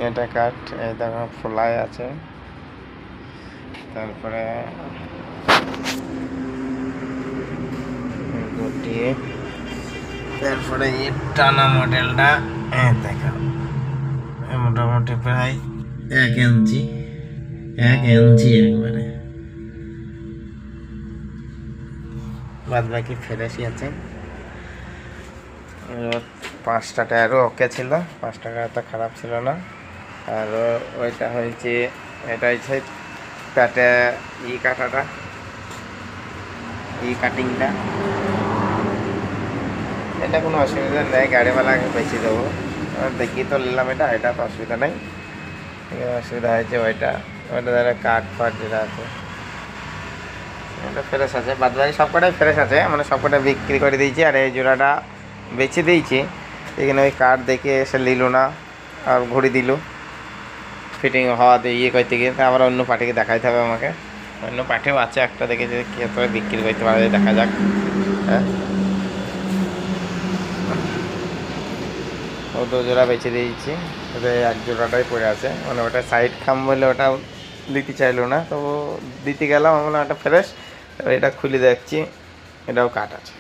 এটা কাঠ, এই দেখো ফ্লাই আছে, তারপরে গুটিয়ে, তারপরে এই টানা মডেলটা দেখো মোটামুটি প্রায় 1 ইঞ্চি একবারে, বাদ বাকি ফ্রেশই আছে। 5টা টায়ারও ওকে ছিল, 5টা টায়ার তো খারাপ ছিল না। আর ওইটা হয়েছে, এটা হচ্ছে প্যাটে কাটাটা, কাটিংটা, এটা কোনো অসুবিধা নেই, গাড়িওয়ালাকে বেশি দেবো, দেখি তো নিলাম, এটা তো অসুবিধা নেই। অসুবিধা হয়েছে ওইটা ধরো কাঠ ফাট যেটা আছে, এটা ফ্রেশ আছে, বাদ বাকি সব কটাই ফ্রেশ আছে, মানে সব কটা বিক্রি করে দিয়েছি। আর এই জোড়াটা বেছে দিয়েছি, এখানে ওই কাঠ দেখে এসে নিল না, আর ঘুরে দিল ফিটিং হওয়া দিয়ে করতে গিয়ে, আবার অন্য পার্টিকে দেখাইতে হবে আমাকে, অন্য পার্টিও আছে একটা, দেখে যে কী করে বিক্রি করতে পারে দেখা যাক। হ্যাঁ, ও 2 জোড়া বেছে দিয়েছি, ওটা 1 জোড়াটাই পড়ে আছে, মানে ওটা সাইড খাম বলে ওটা দিতে চাইলো না, তো দিতে গেলাম, আমরা ওটা ফ্রেশ, এটা খুলে দেখছি এটাও কাট আছে।